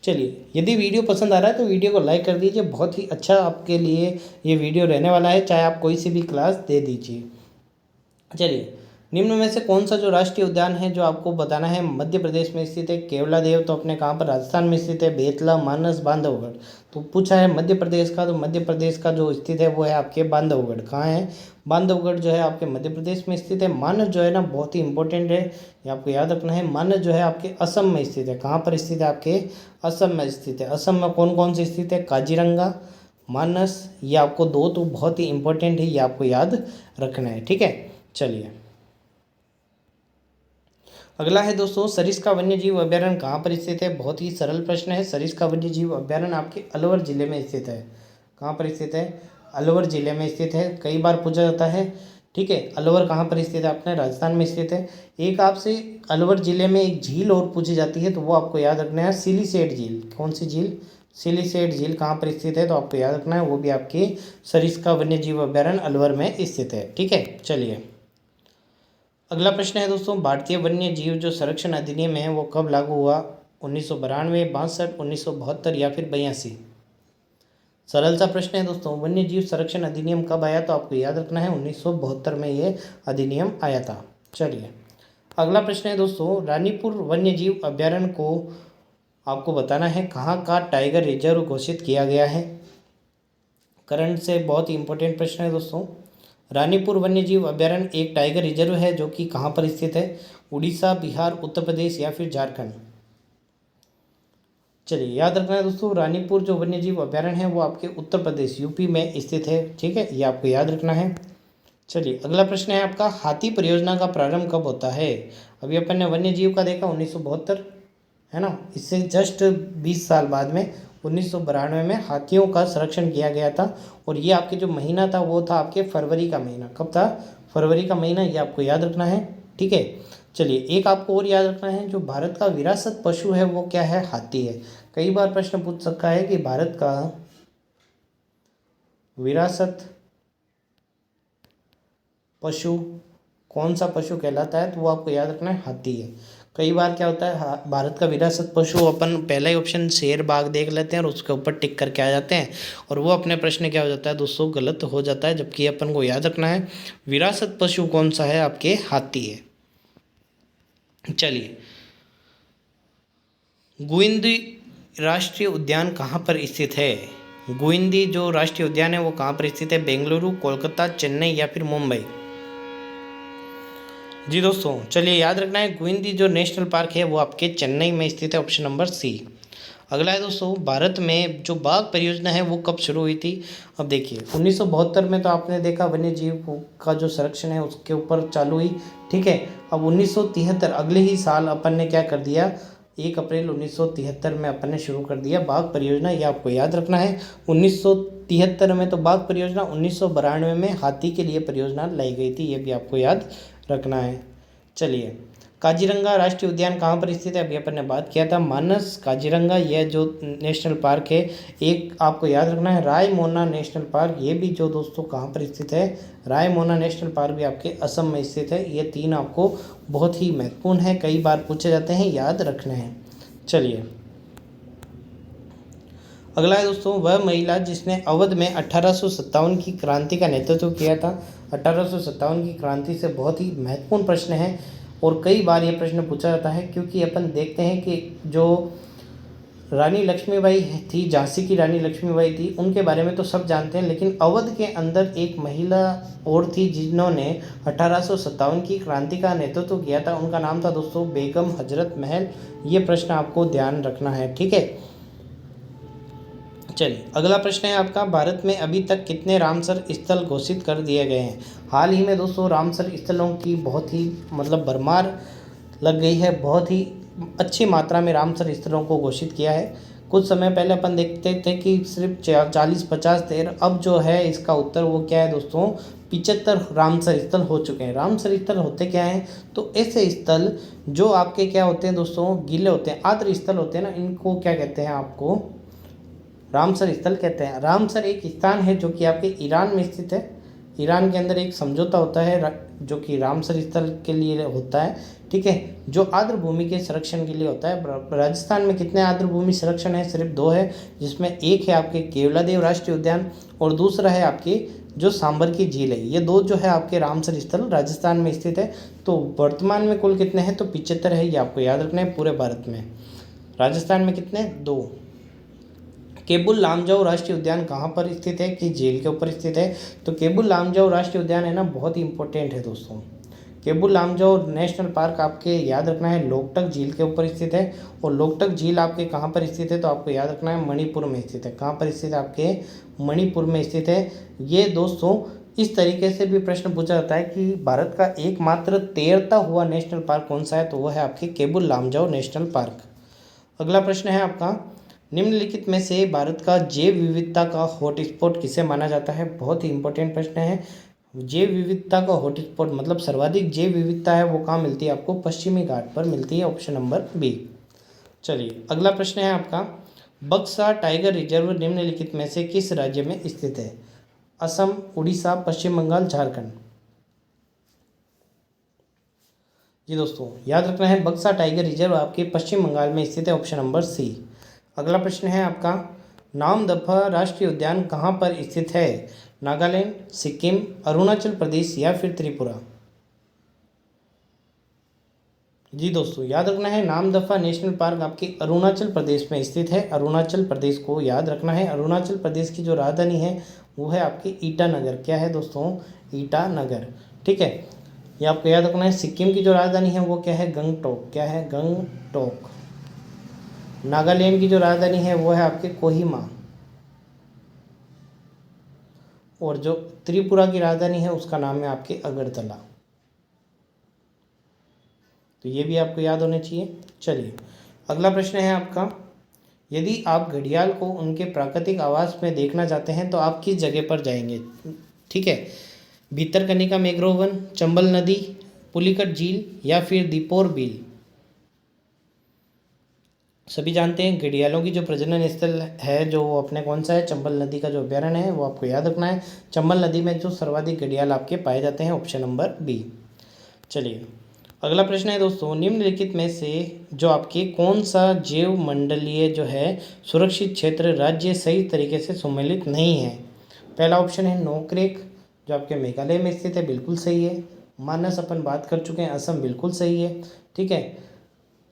चलिए, यदि वीडियो पसंद आ रहा है तो वीडियो को लाइक कर दीजिए, बहुत ही अच्छा आपके लिए ये वीडियो रहने वाला है, चाहे आप कोई सी भी क्लास दे दीजिए। चलिए, निम्न में से कौन सा जो राष्ट्रीय उद्यान है जो आपको बताना है मध्य प्रदेश में स्थित है? केवलादेव तो अपने कहाँ पर? राजस्थान में स्थित है। बेतला, मानस, बांधवगढ़। तो पूछा है मध्य प्रदेश का, तो मध्य प्रदेश का जो स्थित है वो है आपके बांधवगढ़। कहाँ है? बांधवगढ़ जो है आपके मध्य प्रदेश में स्थित है। मानस जो है ना बहुत ही इंपॉर्टेंट है, ये आपको याद रखना है। मानस जो है आपके असम में स्थित है। कहाँ पर स्थित है? आपके असम में स्थित है। असम में कौन कौन से स्थित है? काजीरंगा, मानस, ये आपको 2 तो बहुत ही इंपॉर्टेंट है, ये आपको याद रखना है। ठीक है, चलिए अगला है दोस्तों, सरिस्का वन्यजीव अभ्यारण्य कहाँ पर स्थित है? बहुत ही सरल प्रश्न है। सरिस्का वन्यजीव अभ्यारण्य आपके अलवर जिले में स्थित है। कहाँ पर स्थित है? अलवर जिले में स्थित है। कई बार पूछा जाता है। ठीक है, अलवर कहाँ पर स्थित है? अपने राजस्थान में स्थित है। एक आपसे अलवर जिले में एक झील और पूछी जाती है, तो वो आपको याद रखना है, सिलीसेट झील। कौन सी झील? सिलीसेट झील कहाँ पर स्थित है? तो आपको याद रखना है, वो भी आपकी सरिस्का वन्यजीव अभ्यारण्य अलवर में स्थित है। ठीक है, चलिए अगला प्रश्न है दोस्तों, भारतीय वन्य जीव जो संरक्षण अधिनियम है वो कब लागू हुआ? 1992, 62, 1972 या फिर 82? सरल सा प्रश्न है दोस्तों, वन्य जीव संरक्षण अधिनियम कब आया? तो आपको याद रखना है 1972 में ये अधिनियम आया था। चलिए अगला प्रश्न है दोस्तों, रानीपुर वन्य जीव अभ्यारण्य को आपको बताना है कहाँ का टाइगर रिजर्व घोषित किया गया है? करंट से बहुत ही इंपॉर्टेंट प्रश्न है दोस्तों। रानीपुर वन्यजीव अभ्यारण्य एक टाइगर रिजर्व है जो कि कहाँ पर स्थित है? उड़ीसा, बिहार, उत्तर प्रदेश या फिर झारखंड? चलिए याद रखना है दोस्तों, रानीपुर जो वन्यजीव अभ्यारण्य है वो आपके उत्तर प्रदेश यूपी में स्थित है। ठीक है, ये आपको याद रखना है। चलिए अगला प्रश्न है आपका, हाथी परियोजना का प्रारंभ कब होता है? अभी अपन ने वन्यजीव का देखा 1972, है ना, इससे जस्ट 20 साल बाद में 1992 में हाथियों का संरक्षण किया गया था। और ये आपके जो महीना था वो था आपके फरवरी का महीना। कब था? फरवरी का महीना, ये आपको याद रखना है। ठीक है, चलिए एक आपको और याद रखना है, जो भारत का विरासत पशु है वो क्या है? हाथी है। कई बार प्रश्न पूछ सकता है कि भारत का विरासत पशु कौन सा पशु कहलाता है? तो वो आपको याद रखना है, हाथी है। कई बार क्या होता है, भारत का विरासत पशु अपन पहला ही ऑप्शन शेर बाघ देख लेते हैं और उसके ऊपर टिक करके आ जाते हैं, और वो अपने प्रश्न क्या हो जाता है दोस्तों, गलत हो जाता है। जबकि अपन को याद रखना है विरासत पशु कौन सा है? आपके हाथी है। चलिए, गुइंदी राष्ट्रीय उद्यान कहाँ पर स्थित है? गुइंदी जो राष्ट्रीय उद्यान है वो कहाँ पर स्थित है? बेंगलुरु, कोलकाता, चेन्नई या फिर मुंबई? जी दोस्तों, चलिए याद रखना है, गुइंदी जो नेशनल पार्क है वो आपके चेन्नई में स्थित है, ऑप्शन नंबर सी। अगला है दोस्तों, भारत में जो बाघ परियोजना है वो कब शुरू हुई थी? अब देखिए 1972 में तो आपने देखा वन्य जीव का जो संरक्षण है उसके ऊपर चालू हुई। ठीक है, अब 1973 अगले ही साल अपन ने क्या कर दिया, 1 अप्रैल 1973 में अपन ने शुरू कर दिया बाघ परियोजना। ये आपको याद रखना है, 1973 में तो बाघ परियोजना, 1992 में हाथी के लिए परियोजना लाई गई थी, ये भी आपको याद रखना है। चलिए काजीरंगा राष्ट्रीय उद्यान कहाँ पर स्थित है, अभी अपन ने बात किया था, मानस काजीरंगा यह जो नेशनल पार्क है। एक आपको याद रखना है रायमोना नेशनल पार्क, ये भी जो दोस्तों कहाँ पर स्थित है, रायमोना नेशनल पार्क भी आपके असम में स्थित है। ये तीन आपको बहुत ही महत्वपूर्ण है, कई बार पूछे जाते हैं, याद रखने हैं। चलिए अगला है दोस्तों, वह महिला जिसने अवध में 1857 की क्रांति का नेतृत्व किया था। 1857 की क्रांति से बहुत ही महत्वपूर्ण प्रश्न है और कई बार ये प्रश्न पूछा जाता है, क्योंकि अपन देखते हैं कि जो रानी लक्ष्मीबाई थी, झांसी की रानी लक्ष्मीबाई थी, उनके बारे में तो सब जानते हैं, लेकिन अवध के अंदर एक महिला और थी जिन्होंने 1857 की क्रांति का नेतृत्व किया था। उनका नाम था दोस्तों बेगम हजरत महल। ये प्रश्न आपको ध्यान रखना है, ठीक है। चलिए अगला प्रश्न है आपका, भारत में अभी तक कितने रामसर स्थल घोषित कर दिए गए हैं। हाल ही में दोस्तों रामसर स्थलों की बहुत ही भरमार लग गई है, बहुत ही अच्छी मात्रा में रामसर स्थलों को घोषित किया है। कुछ समय पहले अपन देखते थे कि सिर्फ 40-50 थे, अब जो है इसका उत्तर वो क्या है दोस्तों, 75 रामसर स्थल हो चुके हैं। रामसर स्थल होते क्या हैं, तो ऐसे स्थल जो आपके क्या होते हैं दोस्तों, गीले होते हैं, आर्द्र स्थल होते हैं ना, इनको क्या कहते हैं, आपको रामसर स्थल कहते हैं। रामसर एक स्थान है जो कि आपके ईरान में स्थित है। ईरान के अंदर एक समझौता होता है जो कि रामसर स्थल के लिए होता है, ठीक है, जो आर्द्र भूमि के संरक्षण के लिए होता है। राजस्थान में कितने आर्द्र भूमि संरक्षण है, सिर्फ 2 है, जिसमें एक है आपके केवलादेव राष्ट्रीय उद्यान और दूसरा है आपकी जो सांबर की झील है। ये 2 जो है आपके रामसर स्थल राजस्थान में स्थित है। तो वर्तमान में कुल कितने हैं, तो 75 है, ये आपको याद रखना है पूरे भारत में। राजस्थान में कितने, 2। केबुल लामजाओ राष्ट्रीय उद्यान कहाँ पर स्थित है, कि झील के ऊपर स्थित है। तो केबुल लामजाओ राष्ट्रीय उद्यान है ना, बहुत ही इंपॉर्टेंट है दोस्तों। केबुल लामजाओ नेशनल पार्क आपके याद रखना है लोकटक झील के ऊपर स्थित है। और लोकटक झील आपके कहाँ पर स्थित है, तो आपको याद रखना है मणिपुर में स्थित है। कहाँ पर स्थित है, आपके मणिपुर में स्थित है। ये दोस्तों इस तरीके से भी प्रश्न पूछा जाता है कि भारत का एकमात्र तैरता हुआ नेशनल पार्क कौन सा है, तो वह है आपके केबुल लामजाओ नेशनल पार्क। अगला प्रश्न है आपका, निम्नलिखित में से भारत का जैव विविधता का हॉटस्पॉट किसे माना जाता है। बहुत ही इंपॉर्टेंट प्रश्न है। जैव विविधता का हॉटस्पॉट मतलब सर्वाधिक जैव विविधता है वो कहाँ मिलती है, आपको पश्चिमी घाट पर मिलती है, ऑप्शन नंबर बी। चलिए अगला प्रश्न है आपका, बक्सा टाइगर रिजर्व निम्नलिखित में से किस राज्य में स्थित है। असम, उड़ीसा, पश्चिम बंगाल, झारखंड। जी दोस्तों याद रखना है बक्सा टाइगर रिजर्व आपके पश्चिम बंगाल में स्थित है, ऑप्शन नंबर सी। अगला प्रश्न है आपका, नामदफा राष्ट्रीय उद्यान कहाँ पर स्थित है। नागालैंड, सिक्किम, अरुणाचल प्रदेश या फिर त्रिपुरा। जी दोस्तों याद रखना है नामदफा नेशनल पार्क आपके अरुणाचल प्रदेश में स्थित है। अरुणाचल प्रदेश को याद रखना है। अरुणाचल प्रदेश की जो राजधानी है वो है आपकी ईटानगर। क्या है दोस्तों, ईटानगर, ठीक है, ये आपको याद रखना है। सिक्किम की जो राजधानी है वो क्या है, गंगटोक। क्या है, गंगटोक। नागालैंड की जो राजधानी है वो है आपके कोहिमा। और जो त्रिपुरा की राजधानी है उसका नाम है आपके अगरतला। तो ये भी आपको याद होने चाहिए। चलिए अगला प्रश्न है आपका, यदि आप घड़ियाल को उनके प्राकृतिक आवास में देखना चाहते हैं तो आप किस जगह पर जाएंगे, ठीक है, भीतरकनिका मैंग्रोव वन, चंबल नदी, पुलिकट झील या फिर दीपोर बील। सभी जानते हैं घड़ियालों की जो प्रजनन स्थल है जो वो अपने कौन सा है, चंबल नदी का जो अभ्यारण्य है वो आपको याद रखना है। चंबल नदी में जो सर्वाधिक घड़ियाल आपके पाए जाते हैं, ऑप्शन नंबर बी। चलिए अगला प्रश्न है दोस्तों, निम्नलिखित में से जो आपके कौन सा जैव मंडलीय जो है सुरक्षित क्षेत्र राज्य सही तरीके से सम्मिलित नहीं है। पहला ऑप्शन है नोकरेक जो आपके मेघालय में स्थित है, बिल्कुल सही है। मानस अपन बात कर चुके हैं, असम बिल्कुल सही है, ठीक है।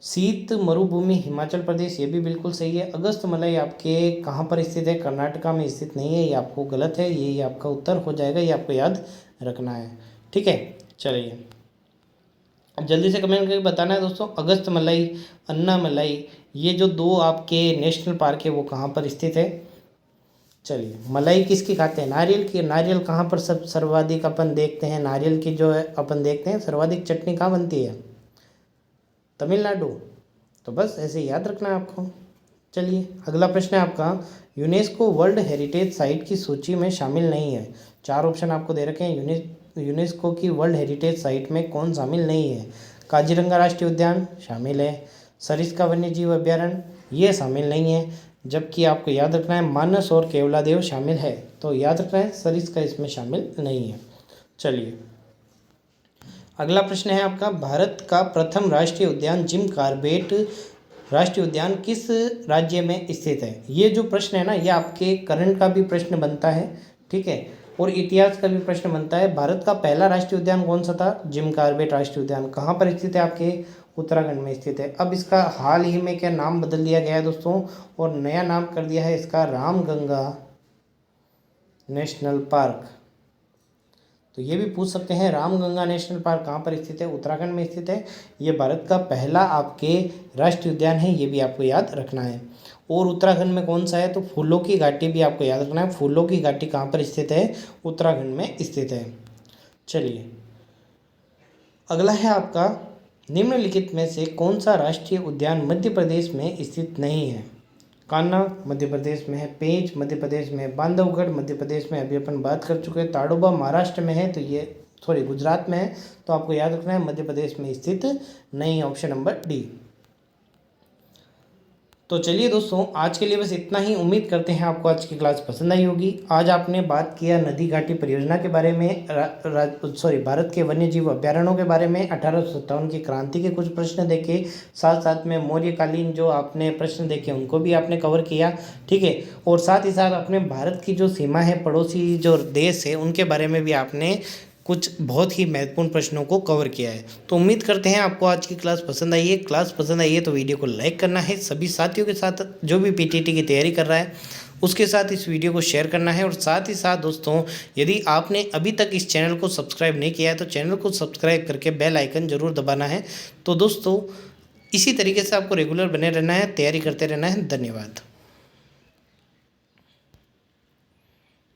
शीत मरुभूमि हिमाचल प्रदेश, ये भी बिल्कुल सही है। अगस्त मलई आपके कहाँ पर स्थित है, कर्नाटका में स्थित नहीं है, ये आपको गलत है, ये आपका उत्तर हो जाएगा, ये आपको याद रखना है, ठीक है। चलिए अब जल्दी से कमेंट करके बताना है दोस्तों, अगस्त मलई, अन्ना मलई, ये जो 2 आपके नेशनल पार्क है वो कहाँ पर स्थित है। चलिए मलाई किसकी खाते हैं, नारियल की। नारियल कहाँ पर सब सर्वाधिक अपन देखते हैं, नारियल की जो है अपन देखते हैं सर्वाधिक चटनी कहाँ बनती है, तमिलनाडु। तो बस ऐसे याद रखना है आपको। चलिए अगला प्रश्न है आपका, यूनेस्को वर्ल्ड हेरिटेज साइट की सूची में शामिल नहीं है। 4 ऑप्शन आपको दे रखे हैं, यूनेस्को की वर्ल्ड हेरिटेज साइट में कौन शामिल नहीं है। काजीरंगा राष्ट्रीय उद्यान शामिल है। सरिस्का वन्यजीव अभ्यारण्य ये शामिल नहीं है। जबकि आपको याद रखना है मानस और केवलादेव शामिल है, तो याद रखना है सरिस्का इसमें शामिल नहीं है। चलिए अगला प्रश्न है आपका, भारत का प्रथम राष्ट्रीय उद्यान जिम कॉर्बेट राष्ट्रीय उद्यान किस राज्य में स्थित है। ये जो प्रश्न है ना, ये आपके करंट का भी प्रश्न बनता है, ठीक है, और इतिहास का भी प्रश्न बनता है। भारत का पहला राष्ट्रीय उद्यान कौन सा था? जिम कॉर्बेट राष्ट्रीय उद्यान कहाँ पर स्थित है? आपके उत्तराखंड में स्थित है। अब इसका हाल ही में क्या नाम बदल दिया गया है दोस्तों, और नया नाम कर दिया है इसका रामगंगा नेशनल पार्क। तो ये भी पूछ सकते हैं रामगंगा नेशनल पार्क कहाँ पर स्थित है? उत्तराखंड में स्थित है। ये भारत का पहला आपके राष्ट्रीय उद्यान है, ये भी आपको याद रखना है। और उत्तराखंड में कौन सा है? तो फूलों की घाटी भी आपको याद रखना है। फूलों की घाटी कहाँ पर स्थित है? उत्तराखंड में स्थित है। चलिए अगला है आपका, निम्नलिखित में से कौन सा राष्ट्रीय उद्यान मध्य प्रदेश में स्थित नहीं है? कान्हा मध्य प्रदेश में है, पेंच मध्य प्रदेश में है, बांधवगढ़ मध्य प्रदेश में अभी अपन बात कर चुके हैं, ताडोबा महाराष्ट्र में है, तो ये गुजरात में है, तो आपको याद रखना है मध्य प्रदेश में स्थित नहीं है, ऑप्शन नंबर डी। तो चलिए दोस्तों आज के लिए बस इतना ही। उम्मीद करते हैं आपको आज की क्लास पसंद आई होगी। आज आपने बात किया नदी घाटी परियोजना के बारे में, भारत के वन्यजीव अभ्यारण्यों के बारे में, 1857 की क्रांति के कुछ प्रश्न देखे, साथ साथ में मौर्यकालीन जो आपने प्रश्न देखे उनको भी आपने कवर किया, ठीक है, और साथ ही साथ अपने भारत की जो सीमा है, पड़ोसी जो देश है, उनके बारे में भी आपने कुछ बहुत ही महत्वपूर्ण प्रश्नों को कवर किया है। तो उम्मीद करते हैं आपको आज की क्लास पसंद आई है। क्लास पसंद आई है तो वीडियो को लाइक करना है, सभी साथियों के साथ जो भी पीटीटी की तैयारी कर रहा है उसके साथ इस वीडियो को शेयर करना है। और साथ ही साथ दोस्तों यदि आपने अभी तक इस चैनल को सब्सक्राइब नहीं किया है तो चैनल को सब्सक्राइब करके बेल आइकन ज़रूर दबाना है। तो दोस्तों इसी तरीके से आपको रेगुलर बने रहना है, तैयारी करते रहना है। धन्यवाद।